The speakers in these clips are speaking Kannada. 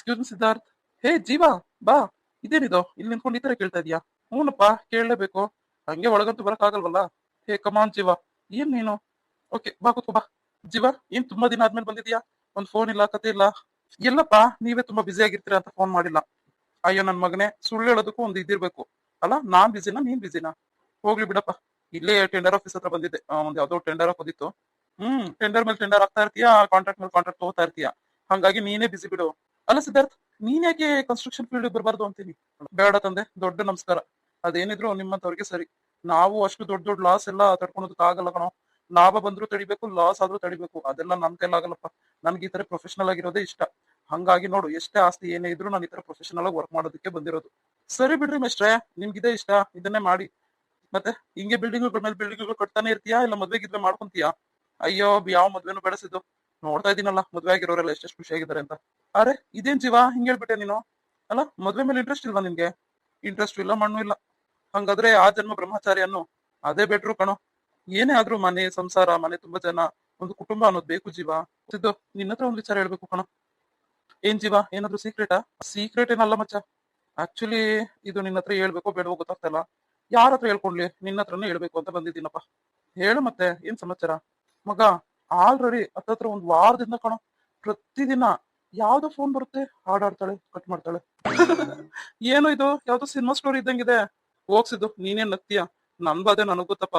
Excuse me Siddharth. ಹೇ ಜೀವಾ, ಬಾ. ಇದೇನಿದು ಇಲ್ಲಿ ನಿಂತ್ಕೊಂಡು ಈ ತರ ಕೇಳ್ತಾ ಇದೀಯಾ? ಹ್ಞೂನಪ್ಪ, ಕೇಳಲೇಬೇಕು. ಹಂಗೆ ಒಳಗಂತೂ ಬರಕ್ ಆಗಲ್ವಲ್ಲ. ಹೇ ಕಮಾನ್ ಜೀವಾ, ಏನ್ ನೀನು? ಓಕೆ, ಬಾ ಕೂತ್ಕೋ ಬಾ. ಜೀವಾ, ಏನ್ ತುಂಬಾ ದಿನ ಆದ್ಮೇಲೆ ಬಂದಿದ್ಯಾ? ಒಂದ್ ಫೋನ್ ಇಲ್ಲ, ಕತೆ ಇಲ್ಲ. ಎಲ್ಲಪ್ಪ, ನೀವೇ ತುಂಬಾ ಬ್ಯುಸಿ ಆಗಿರ್ತೀರಾ ಅಂತ ಫೋನ್ ಮಾಡಿಲ್ಲ. ಅಯ್ಯೋ ನನ್ ಮಗನೇ, ಸುಳ್ಳು ಹೇಳೋದಕ್ಕೂ ಒಂದು ಇದಿರ್ಬೇಕು ಅಲ್ಲ. ನಾನ್ ಬಿಸಿನಾ, ನೀನ್ ಬಿಸಿನಾ? ಹೋಗ್ಲಿ ಬಿಡಪ್ಪ. ಇಲ್ಲೇ ಟೆಂಡರ್ ಆಫೀಸ್ ಹತ್ರ ಬಂದಿದ್ದೆ. ಒಂದ್ ಯಾವ್ದೋ ಟೆಂಡರ್ ಹಾಕೋದಿತ್ತು. ಟೆಂಡರ್ ಮೇಲೆ ಟೆಂಡರ್ ಆಗ್ತಾ ಇರ್ತೀಯಾ, ಕಾಂಟ್ರಾಕ್ಟ್ ಮೇಲೆ ಕಾಂಟ್ರಾಕ್ಟ್ ತಗೋತಾ ಇರ್ತೀಯಾ. ಹಂಗಾಗಿ ನೀನೇ ಬಿಸಿ ಬಿಡು. ಅಲ್ಲ ಸಿದ್ಧಾರ್ಥ್, ನೀನ್ ಯಾಕೆ ಕನ್ಸ್ಟ್ರಕ್ಷನ್ ಫೀಲ್ಡ್ ಬರಬಾರ್ದು ಅಂತೀನಿ? ಬೇಡ ತಂದೆ, ದೊಡ್ಡ ನಮಸ್ಕಾರ. ಅದೇನಿದ್ರು ನಿಮ್ಮಂತವ್ರಿಗೆ ಸರಿ. ನಾವು ಅಷ್ಟು ದೊಡ್ಡ ದೊಡ್ಡ ಲಾಸ್ ಎಲ್ಲ ತಡ್ಕೊಳೋದಕ್ಕೆ ಆಗಲ್ಲ ಕಣೋ. ಲಾಭ ಬಂದ್ರು ತಡಿಬೇಕು, ಲಾಸ್ ಆದ್ರೂ ತಡಿಬೇಕು. ಅದೆಲ್ಲ ನನ್ ಕೈಲಾಗಲ್ಲಪ್ಪ. ನನ್ಗೆ ಈ ತರ ಪ್ರೊಫೆಷನಲ್ ಆಗಿರೋದೇ ಇಷ್ಟ. ಹಂಗಾಗಿ ನೋಡು, ಎಷ್ಟೇ ಆಸ್ತಿ ಏನೇ ಇದ್ರು ನಾನು ಈ ತರ ಪ್ರೊಫೆಷನಲ್ ಆಗಿ ವರ್ಕ್ ಮಾಡೋದಕ್ಕೆ ಬಂದಿರೋದು. ಸರಿ ಬಿಡ್ರಿ ಮಿಸ್ಟ್ರೆ, ನಿಮ್ಗಿದೆ ಇಷ್ಟ, ಇದನ್ನೇ ಮಾಡಿ. ಮತ್ತೆ ಹಿಂಗೆ ಬಿಲ್ಡಿಂಗ್ಗಳ ಮೇಲೆ ಬಿಲ್ಡಿಂಗ್ಗಳು ಕಟ್ತಾನೆ ಇರ್ತೀಯಾ, ಇಲ್ಲ ಮದ್ವೆ ಗಿದ್ವೆ ಮಾಡ್ಕೊಂತೀಯಾ? ಅಯ್ಯೋ, ಯಾವ ಮದ್ವೆನೂ ಬೆಳೆಸಿದ್ದು. ನೋಡ್ತಾ ಇದೀನಲ್ಲ, ಮದ್ವೆ ಆಗಿರೋರೆಲ್ಲ ಎಷ್ಟೆಷ್ಟು ಖುಷಿಯಾಗಿದ್ದಾರೆ ಅಂತ. ಅರೆ ಇದೇನ್ ಜೀವ, ಹಿಂಗ್ ಹೇಳ್ಬಿಟ್ಟೆ ನೀನು? ಅಲ್ಲ, ಮದ್ವೆ ಮೇಲೆ ಇಂಟ್ರೆಸ್ಟ್ ಇಲ್ವಾ ನಿನ್ಗೆ? ಇಂಟ್ರೆಸ್ಟ್ ಇಲ್ಲ, ಮಣ್ಣು ಇಲ್ಲ. ಹಂಗಾದ್ರೆ ಆ ಜನ್ಮ ಬ್ರಹ್ಮಚಾರಿ ಅನ್ನು ಅದೇ ಬೆಟ್ರು ಕಣೋ. ಏನೇ ಆದ್ರೂ ಮನೆ ಸಂಸಾರ, ಮನೆ ತುಂಬಾ ಜನ, ಒಂದು ಕುಟುಂಬ ಅನ್ನೋದು ಬೇಕು ಜೀವ. ಸಿದ್ದು, ನಿನ್ನ ಹತ್ರ ಒಂದ್ ವಿಚಾರ ಹೇಳ್ಬೇಕು ಕಣೋ. ಏನ್ ಜೀವ, ಏನಾದ್ರು ಸೀಕ್ರೆಟಾ? ಸೀಕ್ರೆಟ್ ಏನಲ್ಲ ಮಚ್ಚ. ಆಕ್ಚುಲಿ ಇದು ನಿನ್ನ ಹತ್ರ ಹೇಳ್ಬೇಕೋ ಬೇಡವೋ ಗೊತ್ತಾಗ್ತಾ ಇಲ್ಲ. ಯಾರ ಹತ್ರ ಹೇಳ್ಕೊಂಡ್ಲಿ? ನಿನ್ನ ಹತ್ರನೇ ಹೇಳ್ಬೇಕು ಅಂತ ಬಂದಿದ್ದೀನಪ್ಪ. ಹೇಳು ಮತ್ತೆ, ಏನ್ ಸಮಾಚಾರ? ಮಗ, ಆಲ್ರೆಡಿ ಹತ್ತತ್ರ ಒಂದ್ ವಾರದಿಂದ ಕಣೋ, ಪ್ರತಿದಿನ ಯಾವ್ದೋ ಫೋನ್ ಬರುತ್ತೆ, ಹಾಡಾಡ್ತಾಳೆ, ಕಟ್ ಮಾಡ್ತಾಳೆ. ಏನು ಇದು, ಯಾವ್ದೋ ಸಿನಿಮಾ ಸ್ಟೋರಿ ಇದ್ದಂಗಿದೆ. ಹೋಗ್ಸಿದ್ದು, ನೀನೇನ್ ನಗ್ತೀಯ? ನನ್ ಬಾಧೆ ನನಗ್ ಗೊತ್ತಪ್ಪ.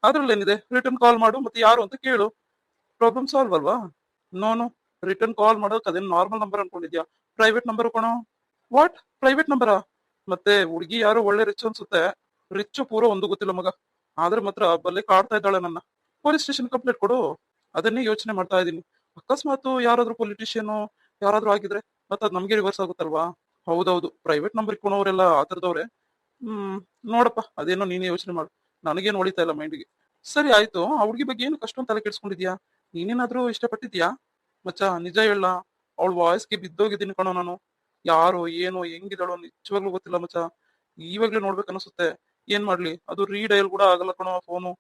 ಅದ್ರಲ್ಲೇನಿದೆ, ರಿಟರ್ನ್ ಕಾಲ್ ಮಾಡು, ಮತ್ತೆ ಯಾರು ಅಂತ ಕೇಳು. ಪ್ರಾಬ್ಲಮ್ ಸಾಲ್ವ್ ಅಲ್ವಾ? ನೋನು, ರಿಟರ್ನ್ ಕಾಲ್ ಮಾಡೋಕ್ ಅದೇನ್ ನಾರ್ಮಲ್ ನಂಬರ್ ಅನ್ಕೊಂಡಿದ್ಯಾ? ಪ್ರೈವೇಟ್ ನಂಬರ್ ಕಣೋ. ವಾಟ್, ಪ್ರೈವೇಟ್ ನಂಬರಾ? ಮತ್ತೆ ಹುಡುಗಿ ಯಾರು ಒಳ್ಳೆ ರಿಚ್ ಅನ್ಸುತ್ತೆ. ರಿಚ್ ಪೂರ ಒಂದು ಗೊತ್ತಿಲ್ಲ ಮಗ. ಆದ್ರೆ ಮಾತ್ರ ಬಲ್ಲೆ ಕಾಡ್ತಾ ಇದ್ದಾಳೆ ನನ್ನ. ಪೊಲೀಸ್ ಸ್ಟೇಷನ್ ಕಂಪ್ಲೇಂಟ್ ಕೊಡು. ಅದನ್ನೇ ಯೋಚನೆ ಮಾಡ್ತಾ ಇದೀನಿ. ಅಕಸ್ಮಾತ್ ಯಾರಾದ್ರೂ ಪೊಲಿಟಿಷಿಯನ್ ಯಾರಾದ್ರೂ ಆಗಿದ್ರೆ ಮತ್ತೆ ಅದ್ ನಮ್ಗೆ ರಿವರ್ಸ್ ಆಗುತ್ತಲ್ವಾ? ಹೌದೌದು, ಪ್ರೈವೇಟ್ ನಂಬರ್ ಕೊಡೋರೆಲ್ಲ ಆತರದವ್ರೆ. ನೋಡಪ್ಪ, ಅದೇನೋ ನೀನೇ ಯೋಚನೆ ಮಾಡು. ನನಗೇನು ಹೊಳಿತಾ ಇಲ್ಲ ಮೈಂಡಿಗೆ. ಸರಿ ಆಯ್ತು, ಆ ಹುಡ್ಗಿ ಬಗ್ಗೆ ಏನು ಅಷ್ಟೊಂದು ತಲೆ ಕೆಡ್ಸ್ಕೊಂಡಿದ್ಯಾ? ನೀನೇನಾದ್ರೂ ಇಷ್ಟಪಟ್ಟಿದ್ಯಾ? ಮಚ್ಚ ನಿಜ ಹೇಳ, ಅವಳ ವಾಯ್ಸ್ಗೆ ಬಿದ್ದೋಗಿದ್ದೀನಿ ಕಣೋ ನಾನು. ಯಾರು ಏನೋ ಹೆಂಗಿದಳೋ ನಿಜವಾಗ್ಲೂ ಗೊತ್ತಿಲ್ಲ ಮಚ್ಚ. ಇವಾಗ್ಲೇ ನೋಡ್ಬೇಕು ಅನ್ಸುತ್ತೆ. ಏನ್ ಮಾಡ್ಲಿ, ಅದು ರೀಡಯಲ್ ಕೂಡ ಆಗಲ್ಲ ಕಣೋ ಫೋನು.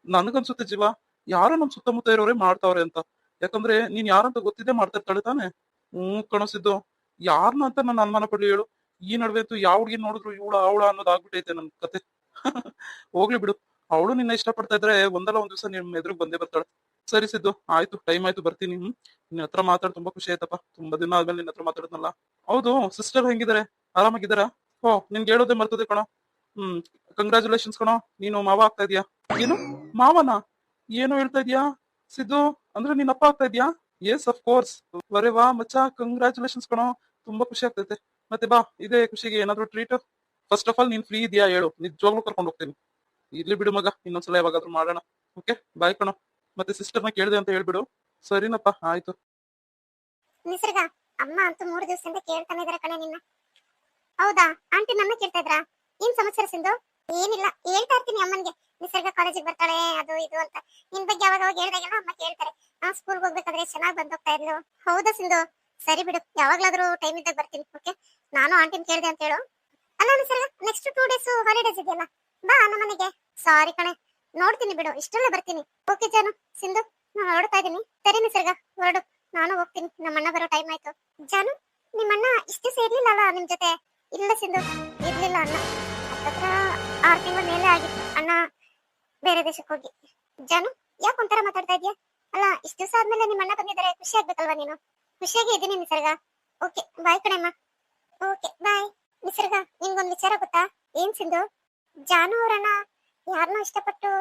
ನನ್ಗನ್ಸುತ್ತೆ ಜೀವ, ಯಾರೋ ನಮ್ ಸುತ್ತಮುತ್ತ ಇರೋರೇ ಮಾಡ್ತಾವ್ರೆ ಅಂತ. ಯಾಕಂದ್ರೆ ನೀನ್ ಯಾರಂತ ಗೊತ್ತಿದ್ದೇ ಮಾಡ್ತಿರ್ತಾಳೆ ತಾನೆ. ಕಣಸಿದ್ದು, ಯಾರನ್ನ ಅಂತ ನಾನು ಅನುಮಾನ ಪಡ್ಲಿ ಹೇಳು? ಈ ನಡುವೆ ಅಂತೂ ಯಾವ ಹುಡ್ಗಿ ನೋಡಿದ್ರು ಇವಳ ಅವಳ ಅನ್ನೋದು ಆಗ್ಬಿಟ್ಟೈತೆ ನನ್ ಕತೆ. ಹೋಗ್ಲಿ ಬಿಡು. ಅವಳು ನಿನ್ನ ಇಷ್ಟಪಡ್ತಾ ಇದ್ರೆ ಒಂದಲ್ಲ ಒಂದ್ ದಿವಸ ನಿಮ್ ಎದುರಿಗೆ ಬಂದೇ ಬರ್ತಾಳೆ. ಸರಿ ಸಿದ್ದು, ಆಯ್ತು, ಟೈಮ್ ಆಯ್ತು, ಬರ್ತೀನಿ. ನಿನ್ನ ಹತ್ರ ಮಾತಾಡ್ ತುಂಬಾ ಖುಷಿ ಆಯ್ತಪ್ಪ. ತುಂಬಾ ದಿನ ಆದ್ಮೇಲೆ ನಿನ್ನ ಹತ್ರ ಮಾತಾಡಿದ್ನಲ್ಲ. ಹೌದು, ಸಿಸ್ಟರ್ ಹೆಂಗಿದ್ದಾರೆ? ಆರಾಮಾಗಿದ್ದಾರಾ? ಓ, ನಿನ್ಗೆ ಹೇಳೋದೇ ಮರ್ತದೆ ಕಣೋ. ಹ್ಮ್ ಕಂಗ್ರಾಚುಲೇಷನ್ಸ್ ಕಣೋ, ನೀನು ಮಾವ ಆಗ್ತಾ ಇದೀಯಾ. ಏನು, ಮಾವನ? ಏನು ಹೇಳ್ತಾ ಇದೀಯಾ ಸಿದ್ದು? ಅಂದ್ರೆ ನಿನ್ನ ಅಪ್ಪ ಆಗ್ತಾ ಇದೀಯಾ? S of course. ಬರೇ ವಾ ಮಚ್ಚ, ಕಂಗ್ರಾಚುಲೇಷನ್ಸ್ ಕಣೋ. ತುಂಬಾ ಖುಷಿ ಆಗ್ತೈತೆ. ಮತ್ತೆ ಬಾ, ಇದೇ ಖುಷಿಗೆ ಏನಾದ್ರು ಟ್ರೀಟ್? ಫಸ್ಟ್ ಆಫ್ ಆಲ್ ನೀನ್ ಫ್ರೀ ಇದೆಯಾ ಹೇಳು, ನಿಜವಾಗ್ಲೂ ಕರ್ಕೊಂಡು ಹೋಗ್ತೀನಿ. ಇರ್ಲಿ ಬಿಡು ಮಗ, ಇನ್ನೊಂದ್ಸಲ ಯಾವಾಗಾದ್ರೂ ಮಾಡೋಣ. ಓಕೆ, ಬಾಯ್ ಕಣೋ. ಮತ್ತೆ ಸಿಸ್ಟರ್ನ ಕೇಳಿದೆ ಅಂತ ಹೇಳ್ಬಿಡು. ಸರಿನಪ್ಪ, ಆಯ್ತು. ನಿಸರ್ಗ, ಅಮ್ಮ ಅಂತೂ 3 ದಿವಸದಿಂದ ಕೇಳ್ತಾನೆ ಇದಾರೆ ಕಣೆ ನಿನ್ನ. ಹೌದಾ, ಆಂಟಿ ನನ್ನ ಕೇಳ್ತಾ ಇದ್ರಾ? ಏನ್ ಸಮಾಚಾರ ಸಿಂಧು? ಏನಿಲ್ಲ, ಹೇಳ್ತಾ ಇರ್ತೀನಿ ಅಮ್ಮನ್ಗೆ, ನಿಸರ್ಗ ಕಾಲೇಜಿಗೆ ಬರ್ತಾಳೆ ಅದು ಇದು ಅಂತ. ನಿನ್ ಬಗ್ಗೆ ಯಾವಾಗ ಹೇಳ್ದಾಗೆಲ್ಲ ಅಮ್ಮ ಕೇಳ್ತಾರೆ. ಸ್ಕೂಲ್ಗೆ ಹೋಗ್ಬೇಕಾದ್ರೆ ಚೆನ್ನಾಗಿ ಬಂದೋಗ್ತಾ ಇದ್ಲು. ಹೌದಾ ಸಿಂಧು? ಸರಿ ಬಿಡು, ಯಾವಾಗ್ಲಾದ್ರೂ ಟೈಮ್ ಇದ್ದಾಗ ಬರ್ತೀನಿ. ಓಕೆ, ನಾನು ಆಂಟಿನ ಕೇಳ್ದೆ ಅಂತ ಹೇಳು. ಅಲ್ಲ ನಿಸರ್ಗ, ನೆಕ್ಸ್ಟ್ 2 ಡೇಸ್ ಹಾಲಿಡೇಸ್ ಇದೆಯಲ್ಲ, ಬಾ ನಮ್ಮ ಮನೆಗೆ. ಸಾರಿ ಕಣೆ, ನೋಡ್ತೀನಿ ಬಿಡು, ಇಷ್ಟರಲ್ಲೇ ಬರ್ತೀನಿ. ಓಕೆ ಜಾನು, ಸಿಂಧು, ನಾನು ಹೊರಡ್ತಾ ಇದೀನಿ. ಸರಿ ನಿಸರ್ಗ, ಹೊರಡು, ನಾನು ಹೋಗ್ತೀನಿ. ನಮ್ಮಣ್ಣ ಬರೋ ಟೈಮ್ ಆಯ್ತು. ಜಾನು, ನಿಮ್ಮಣ್ಣ ಇಷ್ಟು ದಿವಸ ಇರ್ಲಿಲ್ಲ ಅಲ್ಲ ನಿಮ್ ಜೊತೆ? ಇಲ್ಲ ಸಿಂಧು, ಇರ್ಲಿಲ್ಲ ಅಣ್ಣ. ಹತ್ತತ್ರ 6 ತಿಂಗಳ ಮೇಲೆ ಆಗಿತ್ತು ಅಣ್ಣ ಬೇರೆ ದೇಶಕ್ಕೆ ಹೋಗಿ. ಜಾನು, ಯಾಕೆ ಒಂಥರ ಮಾತಾಡ್ತಾ ಇದೀಯಾ? ಅಲ್ಲ, ಇಷ್ಟು ದಿವಸ ಆದ್ಮೇಲೆ ನಿಮ್ಮ ಅಣ್ಣ ಬಂದಿದ್ದಾರೆ, ಖುಷಿ ಆಗ್ಬೇಕಲ್ವಾ ನೀನು? ಖುಷಿಯಾಗಿ ಇದ್ದೀನಿ ನಿಸರ್ಗ. ಓಕೆ ಬಾಯ್ ಕಣಮ್ಮ. Okay bye. ನಿಸರ್ಗ, ನಿನ್ಗೊಂದು ವಿಚಾರ ಗೊತ್ತಾ? ಏನ್ ಸಿಂಧು? ಜಾನು ಅವರಣ್ಣ ಯಾರನ್ನೋ ಇಷ್ಟಪಟ್ಟು.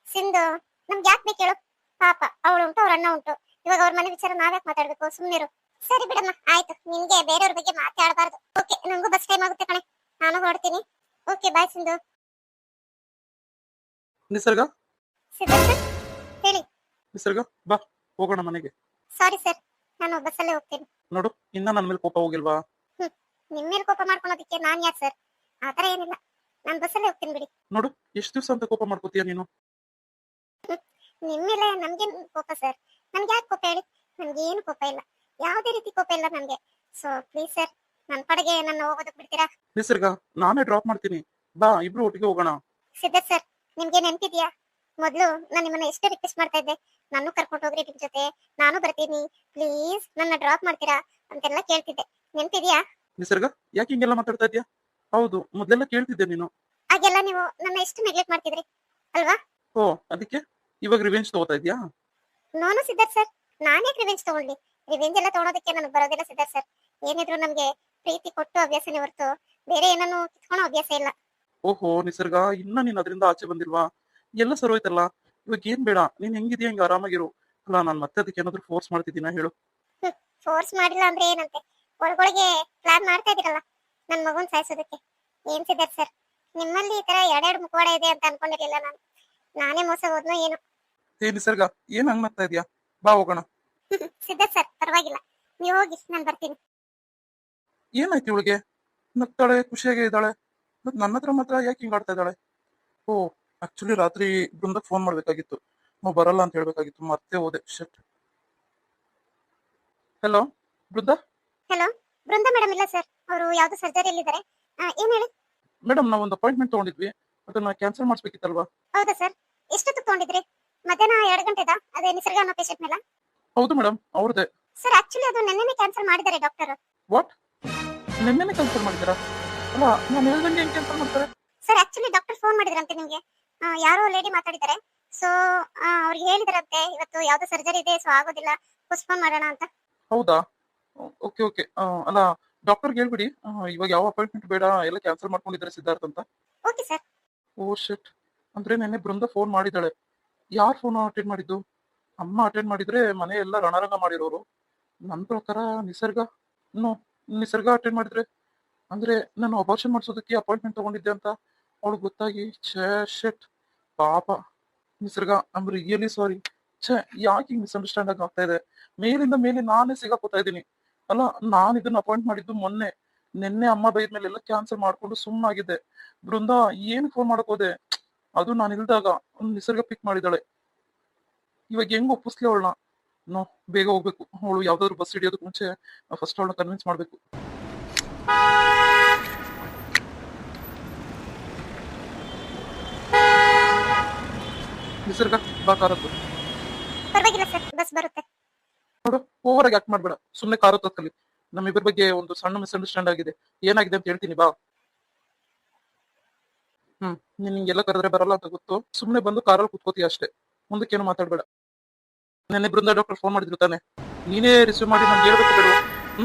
ಸಿಂಧು, ನಮ್ಗೆ ಯಾಕೆ ಬೇಕು ಹೇಳು? ಪಾಪ, ಅವಳು ಉಂಟು, ಅವ್ರ ಅಣ್ಣ ಉಂಟು. ಇವಾಗ ಅವ್ರ ಮನೆ ವಿಚಾರ ನಾವ್ಯಾಕೆ ಮಾತಾಡ್ಬೇಕು? ಸುಮ್ನಿರು. ಸರಿ ಬಿಡಮ್ಮ, ಆಯ್ತು. ನಿನ್ಗೆ ಬೇರೆಯವ್ರ ಬಗ್ಗೆ ಮಾತಾಡಬಾರ್ದು. ಓಕೆ, ನಂಗೂ ಬಸ್ ಟೈಮ್ ಆಗುತ್ತೆ ಕಣೆ, ನಾನು ಹೊರಡ್ತೀನಿ. Okay bye Sindhu. ನಿಸರ್ಗ, ಸಿದ್ಧಾರ್ಥ, ಹೇಳಿ. ನಿಸರ್ಗ, ಬಾ, ಹೋಗೋಣ ಮನೆಗೆ. ಸಾರಿ ಸರ್, ನಾನು ಬಸ್ಸಲ್ಲೇ ಹೋಗ್ತೀನಿ. ನೋಡು, ಇನ್ನ ನನ್ನ ಮೇಲೆ ಕೋಪ ಹೋಗಿಲ್ವಾ? ನಿಮ್ಮ ಮೇಲೆ ಕೋಪ ಮಾಡ್ಕೊಳೋದಕ್ಕೆ ನಾನ್ ಯಾರು ಸರ್? ಆತರ ಏನಿಲ್ಲ, ನಾನು ಬಸ್ಸಲ್ಲೇ ಹೋಗ್ತೀನಿ ಬಿಡಿ. ನೋಡು, ಎಷ್ಟು ದಿವಸ ಅಂತ ಕೋಪ ಮಾಡ್ಕೋತೀಯ ನೀನು? ನಿಮ್ಮ ಮೇಲೆ ನಮ್ಗೇನು ಕೋಪ ಸರ್? ನಮ್ಗೆ ಯಾಕೆ ಕೋಪ ಹೇಳಿ? ನನ್ಗೇನು ಕೋಪ ಇಲ್ಲ, ಯಾವುದೇ ರೀತಿ ಕೋಪ ಇಲ್ಲ ನನ್ಗೆ. ಸೊ ಪ್ಲೀಸ್ ಸರ್, ನನ್ನ ಪಡೆಗೆ ನನ್ನ ಹೋಗೋದಕ್ಕೆ ಬಿಡ್ತೀರಾ? ನಿಸರ್ಗ, ನಾನೇ ಡ್ರಾಪ್ ಮಾಡ್ತೀನಿ, ಬಾ, ಇಬ್ರು ಒಟ್ಟಿಗೆ ಹೋಗೋಣ. ಸಿದ್ಧಾರ್ಥ ಸರ್, ನಿಮ್ಗೆ ನೆನಪಿದ್ಯಾ? ಮೊದಲು ನಾನು ನಿಮ್ಮನ್ನ ಎಷ್ಟೇ ರಿಕ್ವೆಸ್ಟ್ ಮಾಡ್ತಾ ಇದ್ದೆ, ನಾನು ಕರ್ಕೊಂಡು ಹೋಗ್ರಿ ನಿಮ್ ಜೊತೆ, ನಾನು ಬರ್ತೀನಿ, ಪ್ಲೀಸ್ ನನ್ನ ಡ್ರಾಪ್ ಮಾಡ್ತೀರಾ ಅಂತೆಲ್ಲ ಕೇಳ್ತಿದ್ದೆ. ನೆನ್ಪಿದ್ಯಾ? ನಿಸರ್ಗ, ಯಾಕೆ ಹಿಂಗೆಲ್ಲ ಮಾತಾಡ್ತಾ ಇದ್ಯಾ? ಹೌದು, ಮೊದ್ಲೆಲ್ಲ ಕೇಳ್ತಿದ್ದೆ ನೀನು. ಆಗೆಲ್ಲ ನೀವು ನನ್ನ ಎಷ್ಟು ನೆಗ್ಲೆಕ್ಟ್ ಮಾಡ್ತಿದ್ರಿ ಅಲ್ವಾ? ಓ, ಅದಕ್ಕೆ ಇವಾಗ ರಿವೆಂಜ್ ತಗೋತಾ ಇದ್ಯಾ? ನೋನು ಸಿದ್ಧಾರ್ಥ್ ಸರ್, ನಾನ್ ಯಾಕೆ ರಿವೆಂಜ್ ತಗೊಳ್ಳಿ? ರಿವೆಂಜ್ ಎಲ್ಲ ತಗೊಳೋದಕ್ಕೆ ನನಗೆ ಬರೋದಿಲ್ಲ ಸಿದ್ಧಾರ್ಥ್ ಸರ್. ಏನಿದ್ರು ನಮ್ಗೆ ಪ್ರೀತಿ ಕೊಟ್ಟು ಅಭ್ಯಾಸನೇ ಹೊರತು ಬೇರೆ ಏನನ್ನು ಕಿತ್ಕೊಳ್ಳೋ ಅಭ್ಯಾಸ ಇಲ್ಲ. ಓಹೋ ನಿಸರ್ಗ, ಇನ್ನ ನೀನ್ ಅದರಿಂದ ಆಚೆ ಬಂದಿಲ್ವಾ? ಎಲ್ಲ ಸರೋಯ್ತಲ್ಲ. ಇವಾಗ ಏನ್ ಬೇಡ, ನೀನ್ ಹೆಂಗಿದ್ಯಾ ಹಿಂಗ ಆರಾಮಾಗಿರು. ಅಲ್ಲ, ನಾನ್ ಮತ್ತೆ ಅದಕ್ಕೆ ಏನಾದ್ರು ಫೋರ್ಸ್ ಮಾಡ್ತಿದ್ದೀನ ಹೇಳು? ಫೋರ್ಸ್ ಮಾಡಿಲ್ಲ ಅಂದ್ರೆ ಏನಂತೆ, ಒಳಗೊಳಗೆ ಪ್ಲಾನ್ ಮಾಡ್ತಾ ಇದೀರಲ್ಲ ನನ್ ಮಗುನ್ ಸಾಯಿಸೋದಕ್ಕೆ. ಏನ್ ಸಿದ್ಧಾರ್ಥ್ ಸರ್, ನಿಮ್ಮಲ್ಲಿ ಈ ತರ ಎರಡೆರಡು ಮುಖವಾಡ ಇದೆ ಅಂತ ಅನ್ಕೊಂಡಿರ್ಲಿಲ್ಲ ನಾನು. ನಾನೇ ಮೋಸ ಹೋದ್ನೋ ಏನು? ಹೇ ನಿಸರ್ಗ, ಏನ್ ಹಂಗ್ ಮಾಡ್ತಾ ಇದ್ಯಾ? ಬಾ ಹೋಗೋಣ. ಸಿದ್ಧಾರ್ಥ್ ಸರ್, ಪರವಾಗಿಲ್ಲ, ನೀವು ಹೋಗಿ, ನಾನು ಬರ್ತೀನಿ. ಏನಾಯ್ತು ಇವಳಿಗೆ? ನಗ್ತಾಳೆ, ಖುಷಿಯಾಗೇ ಇದ್ದಾಳೆ, ಮತ್ ನನ್ನ ಹತ್ರ ಮಾತ್ರ ಯಾಕೆ ಹಿಂಗ್ ಆಡ್ತಾ ಇದ್ದಾಳೆ? ಓ, ಆಕ್ಚುಲಿ ರಾತ್ರಿ ಬೃಂದಕ್ ಫೋನ್ ಮಾಡ್ಬೇಕಾಗಿತ್ತು, ನಾವು ಬರಲ್ಲ ಅಂತ ಹೇಳ್ಬೇಕಾಗಿತ್ತು, ಮತ್ತೆ ಹೋದೆ. Shut. Hello Brinda hello, Brinda madam ಇಲ್ಲ ಸರ್, ಅವರು ಯಾವ್ದೋ ಸರ್ಜರಿಯಲ್ಲಿದ್ದಾರೆ. ಏನ್ ಹೇಳಿ? ಮೇಡಮ್, ನಾವು ಒಂದು ಅಪಾಯಿಂಟ್ಮೆಂಟ್ ತಗೊಂಡಿದ್ವಿ, ಅದನ್ನ ಕ್ಯಾನ್ಸಲ್ ಮಾಡಿಸ್ಬೇಕಿತ್ತಲ್ವಾ? ಹೌದಾ ಸರ್, ಎಷ್ಟೊತ್ತು ತಗೊಂಡಿದ್ರಿ? ಮಧ್ಯಾಹ್ನ 2 ಗಂಟೆದಾ? ಅದೇ ನಿಸರ್ಗ ಅನ್ನೋ ಪೇಷಂಟ್ ಮೇಲೆ? ಹೌದು ಮೇಡಮ್, ಅವ್ರದೇ. ಸರ್ ಆಕ್ಚುಲಿ ಅದು ನೆನ್ನೆನೇ ಕ್ಯಾನ್ಸಲ್ ಮಾಡಿದ್ದಾರೆ ಡಾಕ್ಟರ್. ವಾಟ್? ನಿನ್ನೆನೆ ಕ್ಯಾನ್ಸಲ್ ಮಾಡಿದ್ದೀರಾ? ಅಲ್ಲ, ನಾನು ಹೇಳ್ದಂಗೆ ಹೆಂಗ್ ಕ್ಯಾನ್ಸಲ್ ಮಾಡ್ತಾರೆ? ಸರ್ ಆಕ್ಚುಲಿ ಡಾಕ್ಟರ್ ಫೋನ್ ಮಾಡಿದ್ರಂತೆ ನಿಮ್ಗೆ. ಯಾರೋ ಲೇಡಿ ಮಾತಾಡಿದ್ದಾರೆ. ಸೊ ಅವ್ರಿಗೆ ಹೇಳಿದ್ರಂತೆ ಇವತ್ತು ಯಾವ್ದೋ ಸರ್ಜರಿ ಇದೆ, ಸೊ ಆಗೋದಿಲ್ಲ, ಪೋಸ್ಟ್ಪೋನ್ ಮಾಡೋಣ ಅಂತ. ಹೌದಾ? Okay okay. ಅಲ್ಲ, ಡಾಕ್ಟರ್ಗೆ ಹೇಳ್ಬಿಡಿ ಇವಾಗ ಯಾವ ಅಪಾಯಿಂಟ್ಮೆಂಟ್ ಬೇಡ, ಎಲ್ಲ ಕ್ಯಾನ್ಸಲ್ ಮಾಡ್ಕೊಂಡಿದ್ದಾರೆ ಸಿದ್ಧಾರ್ಥ್ ಅಂತ. Okay sir. Oh shit. ಅಂದ್ರೆ ನೆನ್ನೆ ಬೃಂದ ಫೋನ್ ಮಾಡಿದ್ದಾಳೆ. ಯಾರು ಫೋನ್ ಅಟೆಂಡ್ ಮಾಡಿದ್ದು? ಅಮ್ಮ ಅಟೆಂಡ್ ಮಾಡಿದ್ರೆ ಮನೆ ಎಲ್ಲ ರಣರಂಗ ಮಾಡಿರೋರು. ನನ್ನ ಪ್ರಕಾರ ನಿಸರ್ಗ. ನೋ, ನಿಸರ್ಗ ಅಟೆಂಡ್ ಮಾಡಿದ್ರೆ ಅಂದ್ರೆ ನಾನು ಅಬಾರ್ಷನ್ ಮಾಡಿಸೋದಕ್ಕೆ ಅಪಾಯಿಂಟ್ಮೆಂಟ್ ತಗೊಂಡಿದ್ದೆ ಅಂತ ಅವಳು ಗೊತ್ತಾಗಿ, ಛೇ ಶಿಟ್, ಪಾಪ ನಿಸರ್ಗ. I'm really sorry. ಛೇ, ಯಾಕೆ ಹಿಂಗ್ ಮಿಸ್ಅಂಡರ್ಸ್ಟ್ಯಾಂಡ್ ಆಗ್ತಾ ಇದೆ? ಮೇಲಿಂದ ಮೇಲೆ ನಾನೇ ಸಿಗಾಕೋತಾ ಇದ್ದೀನಿ. ಅಲ್ಲ, ನಾನು ಇದನ್ನ ಅಪಾಯಿಂಟ್ ಮಾಡಿದ್ದು ಮೊನ್ನೆ. ನಿನ್ನೆ ಅಮ್ಮ ಬೈದ ಮೇಲೆ ಎಲ್ಲ ಕ್ಯಾನ್ಸಲ್ ಮಾಡ್ಕೊಂಡು ಸುಮ್ಮನಾಗಿದ್ದೆ. ಬೃಂದಾ ಏನ್ ಫೋನ್ ಮಾಡಕ್ ಹೋದೆ? ಅದು ನಾನು ಇಲ್ದಾಗ ನಿಸರ್ಗ ಪಿಕ್ ಮಾಡಿದಾಳೆ. ಇವಾಗ ಹೆಂಗ್ ಒಪ್ಪಿಸ್ಲಿ ಅವಳನ್ನ? ನೋ, ಬೇಗ ಹೋಗ್ಬೇಕು. ಅವಳು ಯಾವ್ದಾದ್ರು ಬಸ್ ಹಿಡಿಯೋದಕ್ಕೆ ಮುಂಚೆ ಫಸ್ಟ್ ಅವಳನ್ನ ಕನ್ವಿನ್ಸ್ ಮಾಡ್ಬೇಕು. ನಿಸರ್ಗ, ಬಾ ಕಾರದ್ದು. ಪರವಾಗಿಲ್ಲ ಸರ್, ಬಸ್ ಬರುತ್ತೆ. ನೋಡು, ಓವರ್ ಆಗಿ ಆಕ್ಟ್ ಮಾಡ್ಬೇಡ, ಸುಮ್ನೆ ಕಾರು ತಕ್ಕಲಿ. ನಮ್ಮಿಬ್ಬರ ಬಗ್ಗೆ ಒಂದು ಸಣ್ಣ ಮಿಸ್ಅಂಡರ್ಸ್ಟ್ಯಾಂಡ್ ಆಗಿದೆ. ಏನಾಗಿದೆ ಅಂತ ಹೇಳ್ತೀನಿ, ಬಾ. ನೀನ್ ಹಿಂಗೆಲ್ಲ ಕರೆದ್ರೆ ಬರಲ್ಲ ಅಂತ ಗೊತ್ತು. ಸುಮ್ನೆ ಬಂದು ಕಾರಲ್ಲಿ ಕುತ್ಕೋತೀಯ ಅಷ್ಟೇ, ಮುಂದಕ್ಕೇನು ಮಾತಾಡ್ಬೇಡ. ನೆನ್ನೆ ಬೃಂದ ಡಾಕ್ಟರ್ ಫೋನ್ ಮಾಡಿದ್ರು ತಾನೆ, ನೀನೇ ರಿಸೀವ್ ಮಾಡಿ ನನ್ಗೆ ಹೇಳ್ಬೇಕು ಬೇಡ?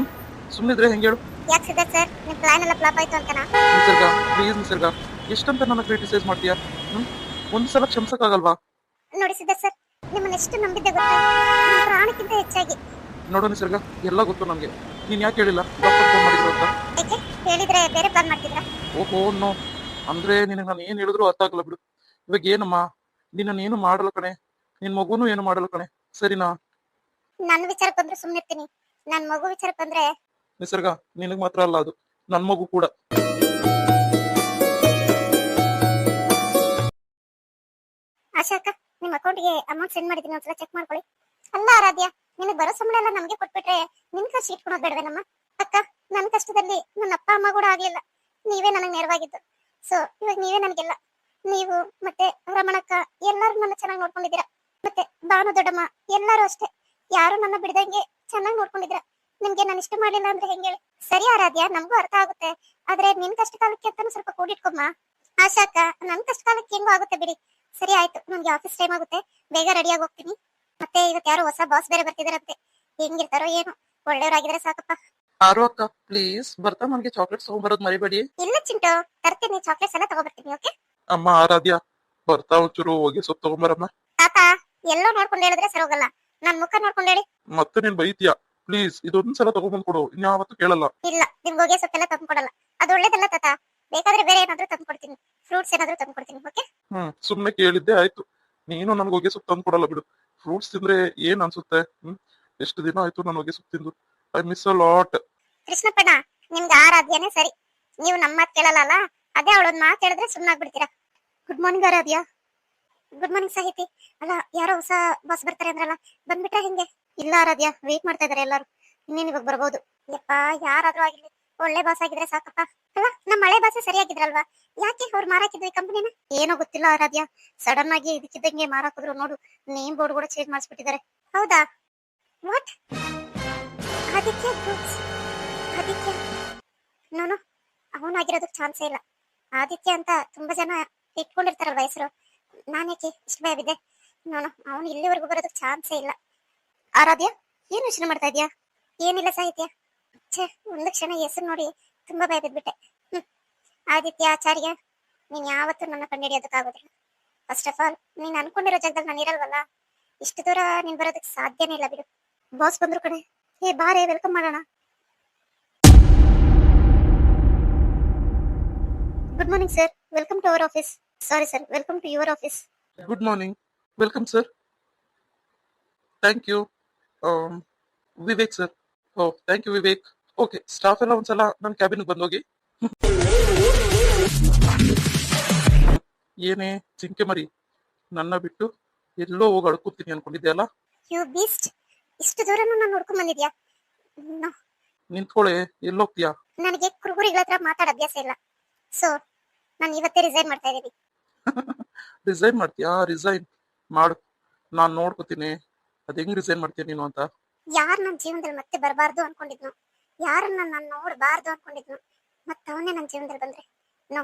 ಸುಮ್ನೆ ಇದ್ರೆ ಹೆಂಗ್ ಹೇಳು? ಯಾಕೆ ಸಿದ್ಧಾರ್ಥ್ ಸರ್, ನಿಮ್ ಪ್ಲಾನ್ ಎಲ್ಲ ಫ್ಲಾಪ್ ಆಯ್ತು ಅಂತನಾ? ನಿಸರ್ಗ, ಪ್ಲೀಸ್ ನಿಸರ್ಗ, ಎಷ್ಟಂತ ನನ್ನ ಕ್ರಿಟಿಸೈಸ್ ಮಾಡ್ತೀಯಾ? ಒಂದ್ಸಲ ಕ್ಷಮಿಸಕ್ಕಾಗಲ್ವಾ? ನೋಡಿ ಸಿದ್ಧಾರ್ಥ್ ಸರ್, ನಿಮ್ಮನ್ನ ಎಷ್ಟು ನಂಬಿದ್ದೆ ಗೊತ್ತಾ? ನಿಮ್ ಪ್ರಾಣಕ್ಕಿಂತ ಹೆಚ್ಚಾಗಿ. ನೋಡೋ ನಿಸರ್ಗ, ಎಲ್ಲ ಗೊತ್ತು ನನ್ಗೆ. ನೀನ್ ಯಾಕೆ ಹೇಳಿಲ್ಲ ಡಾಕ್ಟರ್ ಫೋನ್ ಮಾಡಿದ್ರು ಅಂತ? ಯಾಕೆ ಹೇಳಿದ್ರೆ ಬೇರೆ ಪ್ಲಾನ್ ಮಾಡ್ತಿದ್ರಾ? ಓಹೋ ನೋ, ಅಂದ್ರೆ ನಿನಗೆ ನಾನು ಏನ್ ಹೇಳಿದ್ರು ಅರ್ಥ ಆಗಲ್ಲ ಬಿಡು. ಇವಾಗ ಏನಮ್ಮ, ನಿನ್ನ ಏನು ಮಾಡಲ್ಲ ಕಣೆ, ನಿನ್ ಮಗುನು ಏನು ಮಾಡಲ್ಲ ಕಣೆ, ಸರಿನಾ? ನನ್ನ ವಿಚಾರಕ್ಕೆ ಬಂದ್ರೆ ಸುಮ್ಮನೆ ಇರ್ತೀನಿ, ನನ್ ಮಗು ವಿಚಾರಕ್ಕೆ ಬಂದ್ರೆ. ನಿಸರ್ಗ, ನಿನಗ್ ಮಾತ್ರ ಅಲ್ಲ, ಅದು ನನ್ ಮಗು ಕೂಡ. ಆಶಾ ಅಕ್ಕ, ನಿಮ್ ಅಕೌಂಟ್ಗೆ ಅಮೌಂಟ್ ಸೆಂಡ್ ಮಾಡಿದೀನಿ, ಒಂದ್ಸಲ ಚೆಕ್ ಮಾಡ್ಕೊಳ್ಳಿ. ಅಲ್ಲ ಆರಾಧ್ಯ, ನಿನಗೆ ಬರೋ ಸಂಬಳ ಎಲ್ಲ ನಮ್ಗೆ ಕೊಟ್ಬಿಟ್ರೆ ನಿನ್ ಕಷ್ಟ ಇಟ್ಕೊಳೋದ್ ಬೇಡವೇನಮ್ಮ? ಅಕ್ಕ, ನನ್ನ ಕಷ್ಟದಲ್ಲಿ ನನ್ನ ಅಪ್ಪ ಅಮ್ಮ ಕೂಡ ಆಗ್ಲಿಲ್ಲ, ನೀವೇ ನನಗೆ ನೆರವಾಗಿದ್ದು. ಸೊ ಇವಾಗ ನೀವೇ ನನಗೆಲ್ಲ. ನೀವು ಮತ್ತೆ ರಮಣಕ್ಕ ಎಲ್ಲಾರು ನನ್ನ ಚೆನ್ನಾಗಿ ನೋಡ್ಕೊಂಡಿದ್ದೀರಾ, ಮತ್ತೆ ಭಾನು ದೊಡ್ಡಮ್ಮ ಎಲ್ಲಾರು ಅಷ್ಟೇ, ಯಾರು ನನ್ನ ಬಿಡದಂಗೆ ಚೆನ್ನಾಗಿ ನೋಡ್ಕೊಂಡಿದ್ರ. ನಿಮ್ಗೆ ನಾನು ಇಷ್ಟ ಮಾಡ್ಲಿಲ್ಲ ಅಂದ್ರೆ ಹೆಂಗೆ ಹೇಳಿ? ಸರಿ ಆರಾಧ್ಯ, ನಮಗೂ ಅರ್ಥ ಆಗುತ್ತೆ, ಆದ್ರೆ ನಿನ್ ಕಷ್ಟ ಕಾಲಕ್ಕೆ ಅಂತಾನು ಸ್ವಲ್ಪ ಕೂಡಿಟ್ಕೊಮ್ಮ. ಆಶಾ ಅಕ್ಕ, ನನ್ ಕಷ್ಟ ಕಾಲಕ್ಕೆ ಹೆಂಗೋ ಆಗುತ್ತೆ ಬಿಡಿ. ಸರಿ ಆಯ್ತು, ನಮ್ಗೆ ಆಫೀಸ್ ಟೈಮ್ ಆಗುತ್ತೆ, ಬೇಗ ರೆಡಿಯಾಗಿ ಹೋಗ್ತೀನಿ. ಮತ್ತೆ ಇವತ್ತು ಯಾರೋ ಹೊಸ ಬಾಸ್ ಬೇರೆ ಬರ್ತಿದಾರಂತೆ, ಹೆಂಗಿರ್ತಾರೋ ಏನು, ಒಳ್ಳೆಯವರಾಗಿದ್ರೆ ಸಾಕಪ್ಪ. ಆರು ಅಕ್ಕ, ಪ್ಲೀಸ್ ಬರ್ತಾ ನನ್ಗೆ ಚಾಕ್ಲೇಟ್ಸ್ ತಗೊಂಡ್ಬರೋದ್ ಮರಿಬೇಡಿ. ಇಲ್ಲ ಚಿಂಟು, ತರ್ತೀನಿ, ಚಾಕ್ಲೇಟ್ಸ್ ಎಲ್ಲ ತಗೊಬರ್ತೀನಿ. ಓಕೆ ಅಮ್ಮ ಆರಾಧ್ಯ, ಬರ್ತಾ ಒಂಚೂರು ಹೋಗಿ ಸೊಪ್ಪು ತಗೊಂಬರಮ್ಮ. ತಾತ, ಎಲ್ಲೋ ನೋಡ್ಕೊಂಡು ಹೇಳಿದ್ರೆ ಸರಿ ಹೋಗಲ್ಲ, ನನ್ ಮುಖ ನೋಡ್ಕೊಂಡು ಹೇಳಿ. ಮತ್ತೆ ನೀನ್ ಬೈತೀಯ, ಪ್ಲೀಸ್ ಇದೊಂದ್ಸಲ ತಗೊಂಡ್ಬಂದ್ ಕೊಡು, ಇನ್ಯಾವತ್ತೂ ಕೇಳಲ್ಲ. ಇಲ್ಲ, ನಿಮ್ಗೆ ಹೋಗಿ ಸೊಪ್ಪೆಲ್ಲ ತಂದ್ಕೊಡಲ್ಲ, ಅದು ಒಳ್ಳೇದಲ್ಲ ತಾತ. ಬೇಕಾದ್ರೆ ಬೇರೆ ಏನಾದ್ರೂ ತಂದ್ಕೊಡ್ತೀನಿ, ಫ್ರೂಟ್ಸ್ ಏನಾದ್ರೂ ತಂದ್ಕೊಡ್ತೀನಿ. ಓಕೆ ಸುಮ್ನೆ ಕೇಳಿದ್ದೆ ಆಯ್ತು, ನೀನು ನನ್ಗೆ ಹೊಗೆ ಸೊಪ್ಪು ತಂದು ಕೊಡಲ್ಲ ಬಿಡು. ಫ್ರೂಟ್ಸ್ ತಿಂದ್ರೆ ಏನ್ ಅನ್ಸುತ್ತೆ? ಎಷ್ಟು ದಿನ ಆಯ್ತು ನಾನು ಹೊಗೆ ಸೊಪ್ಪು ತಿಂದು. I miss a lot. ಕೃಷ್ಣಪ್ಪಣ್ಣ, ನಿಮ್ಗೆ ಆರಾಧ್ಯನೇ ಸರಿ, ನೀವು ನಮ್ಮ ಮಾತು ಕೇಳಲ್ಲ ಅಲ್ಲ, ಅದೇ ಅವಳೊಂದ್ ಮಾತು ಹೇಳಿದ್ರೆ ಸುಮ್ಮನಾಗ್ಬಿಡ್ತೀರಾ. ಗುಡ್ ಮಾರ್ನಿಂಗ್ ಆರಾಧ್ಯ. ಗುಡ್ ಮಾರ್ನಿಂಗ್ ಸಾಹಿತಿ. ಅಲ್ಲ, ಯಾರೋ ಹೊಸ ಬಾಸ್ ಬರ್ತಾರೆ ಅಂದ್ರಲ್ಲ, ಬಂದ್ಬಿಟ್ರೆ ಹಿಂಗೆ? ಇಲ್ಲ ಆರಾಧ್ಯ, ವೇಟ್ ಮಾಡ್ತಾ ಇದಾರೆ ಎಲ್ಲಾರು, ಇನ್ನೇನ್ ಇವಾಗ ಬರ್ಬೋದು. ಯಪ್ಪ, ಯಾರಾದ್ರೂ ಆಗಿರ್ಲಿ, ಒಳ್ಳೆ ಬಾಸ್ ಆಗಿದ್ರೆ ಸಾಕಪ್ಪ. ಅಲ್ಲ, ನಮ್ಮ ಮಳೆ ಬಾಸೆ ಸರಿಯಾಗಿದ್ರಲ್ವಾ, ಯಾಕೆ ಅವ್ರು ಮಾರಾಕಿದ್ವಿ ಕಂಪನಿನ? ಏನೋ ಗೊತ್ತಿಲ್ಲ ಆರಾಧ್ಯ, ಸಡನ್ ಆಗಿ ಇದಕ್ಕಿದ್ದಂಗೆ ಮಾರಾಕಿದ್ರು ನೋಡು, ನೇಮ್ ಬೋರ್ಡ್ ಕೂಡ ಚೇಂಜ್ ಮಾಡಿಸ್ಬಿಟ್ಟಿದ್ದಾರೆ. ಹೌದಾ? ವಾಟ್? ಆದಿತ್ಯ ಗ್ರೂಪ್ಸ್? ಆದಿತ್ಯ ನೋನು ಅವನಾಗಿರೋದಕ್ಕೆ ಚಾನ್ಸೇ ಇಲ್ಲ. ಆದಿತ್ಯ ಅಂತ ತುಂಬಾ ಜನ ಇಟ್ಕೊಂಡಿರ್ತಾರಲ್ವ ಹೆಸರು, ನಾನೇಕೆ ಇಷ್ಟು ಭಯ ಬಿದ್ದೆ? ನೋನು ಅವನು ಇಲ್ಲಿವರೆಗೂ ಬರೋದಕ್ಕೆ ಚಾನ್ಸೇ ಇಲ್ಲ. ಆರಾಧ್ಯ, ಏನ್ ಯೋಚನೆ ಮಾಡ್ತಾ ಇದೀಯಾ? ಏನಿಲ್ಲ ಸಾಹಿತ್ಯ. ಛೇ, ಒಂದು ಕ್ಷಣ ಹೆಸರು ನೋಡಿ ತುಂಬಾ ಭಯ ಬಿದ್ಬಿಟ್ಟೆ. ಆದಿತ್ಯ ಆಚಾರ್ಯ, ನೀನ್ ಯಾವತ್ತೂ ನನ್ನ ಕಂಡುಹಿಡಿಯೋದಕ್ಕಾಗೋದಿಲ್ಲ. ಫಸ್ಟ್ ಆಫ್ ಆಲ್, ನೀನ್ ಅನ್ಕೊಂಡಿರೋ ಜಾಗದಲ್ಲಿ ನಾನು ಇರಲ್ವಲ್ಲ, ಇಷ್ಟು ದೂರ ನೀನ್ ಬರೋದಕ್ಕೆ ಸಾಧ್ಯನೇ ಇಲ್ಲ ಬಿಡು. ಬಾಸ್ ಬಂದ್ರು ಕಣೆ. ಹೇ ಬಾರೆ, ವೆಲ್ಕಮ್ ಮಾಡೋಣ. Good morning sir, welcome to our office. Sorry sir, welcome to your office. Good morning, welcome sir. Thank you Vivek sir. Oh thank you Vivek. Okay, staff ಎಲ್ಲ ಒಂದ್ಸಲ ನನ್ನ ಕ್ಯಾಬಿನ್ಗೆ ಬಂದೋಗಿ. ಏನೇ ಜಿಂಕೆ ಮರಿ, ನನ್ನ ಬಿಟ್ಟು ಎಲ್ಲೋ ಹೋಗಿ ಅಡ್ಕೊತೀನಿ ಅನ್ಕೊಂಡಿದ್ದೆ ಅಲ್ಲ? ಯು ಬೀಸ್ಟ್, ಇಷ್ಟು ದೂರನೂ ನಾನು ನೋಡ್ಕೊಂಡ್ ಬಂದಿದ್ಯಾ? ನಿಂತ್ಕೊಳ್ಳೆ, ಎಲ್ಲೋಗ್ತೀಯಾ? ನನಗೆ ಕುರುಗುರಿಗಳ ಹತ್ರ ಮಾತಾಡ ಅಭ್ಯಾಸ ಇಲ್ಲ. ಸೊ ನಾನು ಇವತ್ತೇ ರಿಸೈನ್ ಮಾಡ್ತಾ ಇದ್ದೀನಿ. ರಿಸೈನ್ ಮಾಡ್ತೀಯಾ? ರಿಸೈನ್ ಮಾಡು, ನಾನು ನೋಡ್ಕೋತೀನಿ ಅದ್ ಹೆಂಗ್ ರಿಸೈನ್ ಮಾಡ್ತೀಯ ನೀನು ಅಂತ. ಯಾರು ನನ್ನ ಜೀವನದಲ್ಲಿ ಮತ್ತೆ ಬರಬಾರ್ದು ಅನ್ಕೊಂಡಿದ್ನು, ಯಾರನ್ನ ನಾನು ನೋಡಬಾರ್ದು ಅನ್ಕೊಂಡಿದ್ನು, ಮತ್ತೆ ಅವನೇ ನನ್ನ ಜೀವನದಲ್ಲಿ ಬಂದ್ರೆ ನೋ,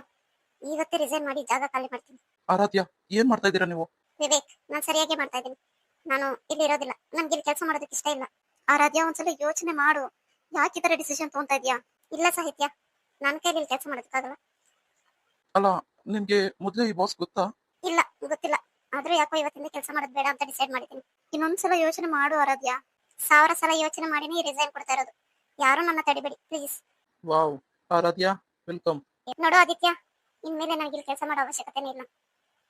ಇವತ್ತೇ ರಿಸೈನ್ ಮಾಡಿ ಜಾಗ ಖಾಲಿ ಮಾಡ್ತೀನಿ. ಆರಾಧ್ಯ, ಏನ್ ಮಾಡ್ತಾ ಇದ್ದೀರಾ ನೀವು? ವಿವೇಕ್, ನಾನು ಸರಿಯಾಗಿ ಮಾಡ್ತಾ ಇದ್ದೀನಿ. ನಾನು ಇಲ್ಲಿ ಇರೋದಿಲ್ಲ, ನನ್ಗೆ ಇಲ್ಲಿ ಕೆಲಸ ಮಾಡೋದಕ್ಕೆ ಇಷ್ಟ ಇಲ್ಲ. ಆರಾಧ್ಯ, ಒಂದ್ಸಲ ಯೋಚನೆ ಮಾಡು, ಯಾಕೆ ಈ ತರ ಡಿಸಿಷನ್ ತಗೊಂತಾ ಇದೀಯಾ? ಇಲ್ಲ ಸಾಹಿತ್ಯ, ನನ್ನ ಕೈಲಿ ಇಲ್ಲಿ ಕೆಲಸ ಮಾಡೋದಕ್ಕಾಗಲ್ಲ. ಅಲ್ಲ, ನಿಮ್ಗೆ ಮೊದ್ಲೇ ಈ ಬಾಸ್ ಗೊತ್ತಾ? ಇಲ್ಲ, ಗೊತ್ತಿಲ್ಲ. ಆದ್ರೂ ಯಾಕೋ ಇವತ್ತಿಂದ ಕೆಲಸ ಮಾಡೋದು ಬೇಡ ಅಂತ ಡಿಸೈಡ್ ಮಾಡಿದ್ದೀನಿ. ಇನ್ನೊಂದ್ಸಲ ಯೋಚನೆ ಮಾಡು ಆರಾಧ್ಯ. 1000 ಸಲ ಯೋಚನೆ ಮಾಡಿನೇ ರಿಸೈನ್ ಕೊಡ್ತಾ ಇರೋದು. ಯಾರು ನನ್ನ ತಡಿಬೇಡಿ ಪ್ಲೀಸ್. Wow, Aaradhya welcome. ನೋಡು ಆದಿತ್ಯ, ಇನ್ಮೇಲೆ ನನಗೆ ಇಲ್ಲಿ ಕೆಲಸ ಮಾಡೋ ಅವಶ್ಯಕತೆನೇ ಇಲ್ಲ.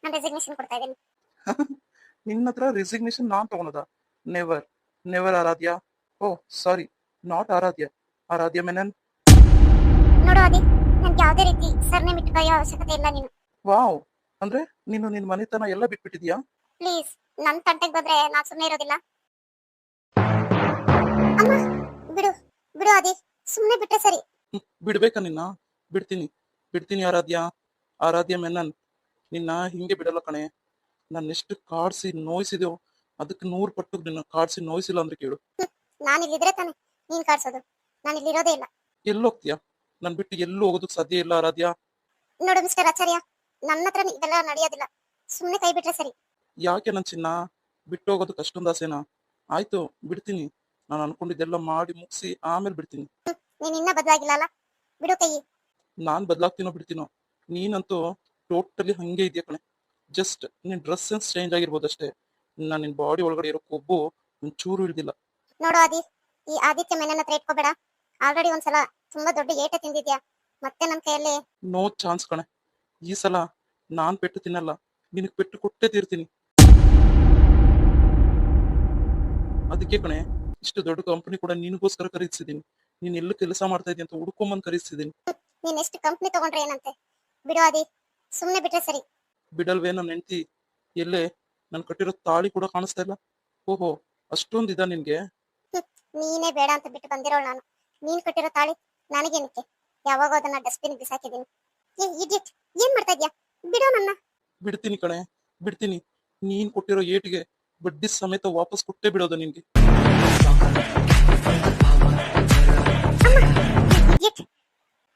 ನಾನು ರೆಸಿಗ್ನೇಷನ್ ಕೊಡ್ತಾ ಇದ್ದೀನಿ. ನಿನ್ನ ಹತ್ರ ರೆಸಿಗ್ನೇಷನ್ ನಾನ್ ತಗೊಳದ? Never never Aaradhya. Oh sorry, not Aaradhya, Aaradhya Menon. ನೋಡು ಆದಿ, ನನ್ಗೆ ಯಾವುದೇ ರೀತಿ ಸರ್ನೇಮ್ ಇಟ್ಟು ಬರೆಯೋ ಅವಶ್ಯಕತೆ ಇಲ್ಲ ನೀನು. ವಾವ್, ಅಂದ್ರೆ ನೀನು ನಿನ್ ಮನೆತನ ಎಲ್ಲ ಬಿಟ್ಬಿಟ್ಟಿದ್ಯಾ? ಪ್ಲೀಸ್, ನನ್ ತಂಟೆಗೆ ಬಂದ್ರೆ ನಾನ್ ಸುಮ್ಮನೆ ಇರೋದಿಲ್ಲ. ಅಮ್ಮ, ಬಿಡು ಬಿಡು ಆದಿ, ಸುಮ್ಮನೆ ಬಿಟ್ಟೆ ಸರಿ. ಬಿಡ್ಬೇಕಾ ನಿನ್ನ? ಬಿಡ್ತೀನಿ ಬಿಡ್ತೀನಿ ಆರಾಧ್ಯ, ಆರಾಧ್ಯ ಮೆನನ್. ನಿನ್ನ ಹಿಂಗೆ ಬಿಡಲ್ಲ ಕಣೆ. ನಾನು ಎಷ್ಟು ಕಾಡ್ಸಿ ನೋಯಿಸಿದೆಯೋ ಅದಕ್ಕೆ 100 ಪಟ್ಟು ನಿನ್ನ ಕಾಡ್ಸಿ ನೋಯಿಸಿಲ್ಲ ಅಂದ್ರೆ ಕೇಳು. ನಾನು ಇಲ್ಲಿದ್ರೆ ತಾನೆ ನೀನ್ ಕಾಡ್ಸೋದು, ನಾನು ಇಲ್ಲಿ ಇರೋದೇ ಇಲ್ಲ. ಎಲ್ಲೋಗ್ತೀಯಾ? ನನ್ ಬಿಟ್ಟು ಎಲ್ಲೂ ಹೋಗೋದಕ್ಕೆ ಸಾಧ್ಯ ಇಲ್ಲ ಆರಾಧ್ಯ. ನೋಡು ಮಿಸ್ಟರ್ ಆಚಾರ್ಯ, ನನ್ನ ಹತ್ರ ಇದೆಲ್ಲ ನಡೆಯೋದಿಲ್ಲ. ಸುಮ್ಮನೆ ಕೈ ಬಿಟ್ರೆ ಸರಿ. ಯಾಕೆ ನನ್ ಚಿನ್ನ ಬಿಟ್ಟು ಹೋಗೋದಕ್ಕೆ ಅಷ್ಟೊಂದು ಆಸೆನಾ? ಆಯ್ತು, ಬಿಡ್ತೀನಿ. ನಾನು ಅನ್ಕೊಂಡಿದ್ದೆಲ್ಲ ಮಾಡಿ ಮುಗಿಸಿ ಆಮೇಲೆ ಬಿಡ್ತೀನಿ. ನೀನ್ ಇನ್ನ ಬದಲಾಗಿಲ್ಲ ಅಲ್ಲ, ಬಿಡು ಕೈ. ನಾನ್ ಬದಲಾಗ್ತೀನೋ ಬಿಡ್ತೀನೋ, ನೀನಂತೂ ಟೋಟಲಿ ಹಂಗೆ ಇದೆಯಾ ಕಣೆ. ಜಸ್ಟ್ ನಿನ್ ಡ್ರೆಸ್ ಸೆನ್ಸ್ ಚೇಂಜ್ ಆಗಿರ್ಬೋದು ಅಷ್ಟೇ. ನಿನ್ ಬಾಡಿ ಒಳಗಡೆ ಇರೋ ಕೊಬ್ಬು ಒಂಚೂರು ಇಳ್ದಿಲ್ಲ. ನೋಡು ಆದಿ, ಈ ಆದಿತ್ಯ ಮೆನನ್ ಹತ್ರ ಇಟ್ಕೋಬೇಡ. ಆಲ್ರೆಡಿ ಒಂದ್ಸಲ ತುಂಬಾ ದೊಡ್ಡ ಏಟ ತಿಂದಿದ್ಯಾ, ಮತ್ತೆ ನನ್ ಕೈಯಲ್ಲಿ ನೋ ಚಾನ್ಸ್ ಕಣೆ. ಈ ಸಲ ನಾನ್ ಪೆಟ್ಟು ತಿನ್ನಲ್ಲ, ನಿನಗ್ ಪೆಟ್ಟು ಕೊಟ್ಟೇ ತೀರ್ತೀನಿ. ಅದಕ್ಕೆ ಕಣೆ, ಇಷ್ಟು ದೊಡ್ಡ ಕಂಪನಿ ಕೂಡ ನಿನಗೋಸ್ಕರ ಖರೀದಿಸಿದೀನಿ. ನೀನ್ ಎಲ್ಲ ಕೆಲಸ ಮಾಡ್ತಾ ಇದೀಯ ಅಂತ ಹುಡ್ಕೊಂಬಂದ್ ಖರೀದಿಸಿದೀನಿ. ನೀನ್ ಎಷ್ಟು ಕಂಪ್ನಿ ತಗೊಂಡ್ರೆ ಏನಂತೆ? ಬಿಡು ಆದಿ, ಸುಮ್ನೆ ಬಿಟ್ರೆ ಸರಿ. ಬಿಡಲ್ವೇ ನನ್ನ ಹೆಂಡತಿ? ಎಲ್ಲೇ ನನ್ ಕಟ್ಟಿರೋ ತಾಳಿ ಕೂಡ ಕಾಣಿಸ್ತಾ ಇಲ್ಲ. ಓಹೋ, ಅಷ್ಟೊಂದಿದ ನಿನ್ಗೆ? ನೀನೇ ಬೇಡ ಅಂತ ಬಿಟ್ಟು ಬಂದಿರೋಳು ನಾನು. ನೀನ್ ಕಟ್ಟಿರೋ ತಾಳಿ ನನಗೇನಕ್ಕೆ? ಯಾವಾಗ ಅದನ್ನ ಡಸ್ಟ್ಬಿನ್ ಬಿಸಾಕಿದೀನಿ. ಇಡಿಯಟ್, ಏನ್ ಮಾಡ್ತಾ ಇದ್ಯಾ? ಬಿಡೋ ನನ್ನ. ಬಿಡ್ತೀನಿ ಕಣೆ, ಬಿಡ್ತೀನಿ. ನೀನ್ ಕೊಟ್ಟಿರೋ ಏಟಿಗೆ ಬಡ್ಡಿ ಸಮೇತ ವಾಪಸ್ ಕೊಟ್ಟೇ ಬಿಡೋದು ನಿನ್ಗೆ. ಇಡಿಯಟ್,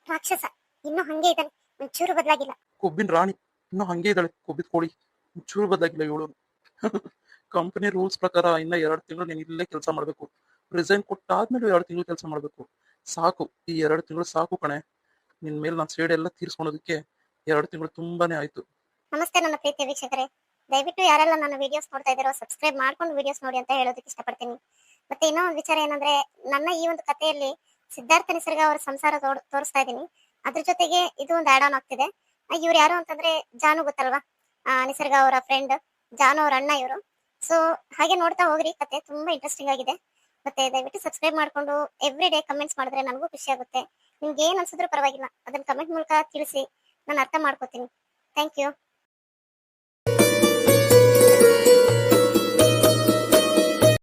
ರಾಕ್ಷಸ ಇನ್ನೂ ಹಂಗೆ ಇದ್ದಾನೆ, ಒಂಚೂರು ಬದಲಾಗಿಲ್ಲ. ಕೊಬ್ಬಿನ ರಾಣಿ ಇನ್ನೂ ಹಂಗೆ ಇದ್ದಾಳೆ, ಕೊಬ್ಬಿದ ಕೋಳಿ. ಒಂಚೂರು ಬದಲಾಗಿಲ್ಲ ಇವಳು. ಕಂಪನಿ ರೂಲ್ಸ್ ಪ್ರಕಾರ ಇನ್ನ 2 ತಿಂಗಳು ನೀನ್ ಇಲ್ಲೇ ಕೆಲಸ ಮಾಡ್ಬೇಕು. ರಿಸೈನ್ ಕೊಟ್ಟಾದ್ಮೇಲೆ 2 ತಿಂಗಳು ಕೆಲಸ ಮಾಡ್ಬೇಕು. ಸಾಕು, ಈ 2 ತಿಂಗಳು ಸಾಕು ಕಣೆ. ನಿನ್ ಮೇಲೆ ನಾನು ಸೇಡ್ ಎಲ್ಲ ತೀರ್ಸ್ಕೊಳೋದಕ್ಕೆ 2 ತಿಂಗಳು ತುಂಬಾನೇ ಆಯ್ತು. ನಮಸ್ತೆ ನನ್ನ ಪ್ರೀತಿಯ ವೀಕ್ಷಕರೇ, ದಯವಿಟ್ಟು ಯಾರೆಲ್ಲ ನನ್ನ ವಿಡಿಯೋಸ್ ನೋಡ್ತಾ ಇದ್ದಾರೋ ಸಬ್ಸ್ಕ್ರೈಬ್ ಮಾಡ್ಕೊಂಡು ವಿಡಿಯೋಸ್ ನೋಡಿ ಅಂತ ಹೇಳೋದಕ್ಕೆ ಇಷ್ಟಪಡ್ತೀನಿ. ಮತ್ತೆ ಇನ್ನೂ ಒಂದು ವಿಚಾರ ಏನಂದ್ರೆ, ನನ್ನ ಈ ಒಂದು ಕಥೆಯಲ್ಲಿ ಸಿದ್ಧಾರ್ಥ ನಿಸರ್ಗ ಅವರ ಸಂಸಾರ ತೋರಿಸ್ತಾ ಇದ್ದೀನಿ. ಅದ್ರ ಜೊತೆಗೆ ಇದು ಒಂದು ಆಡ್ ಆನ್ ಆಗ್ತಿದೆ. ಇವ್ರು ಯಾರು ಅಂತಂದ್ರೆ ಜಾನು, ಗೊತ್ತಲ್ವಾ? ನಿಸರ್ಗ ಅವರ ಫ್ರೆಂಡ್, ಜಾನು ಅವ್ರ ಅಣ್ಣ ಇವರು. ಸೊ ಹಾಗೆ ನೋಡ್ತಾ ಹೋಗ್ರಿ, ಕತೆ ತುಂಬಾ ಇಂಟ್ರೆಸ್ಟಿಂಗ್ ಆಗಿದೆ. ಮತ್ತೆ ದಯವಿಟ್ಟು ಸಬ್ಸ್ಕ್ರೈಬ್ ಮಾಡ್ಕೊಂಡು ಎವ್ರಿ ಡೇ ಕಮೆಂಟ್ಸ್ ಮಾಡಿದ್ರೆ ನನಗೂ ಖುಷಿ ಆಗುತ್ತೆ. ನಿಮ್ಗೆ ಏನ್ ಅನ್ಸಿದ್ರು ಪರವಾಗಿಲ್ಲ, ಅದನ್ನ ಕಮೆಂಟ್ ಮೂಲಕ ತಿಳಿಸಿ, ನಾನು ಅರ್ಥ ಮಾಡ್ಕೋತೀನಿ. Thank you.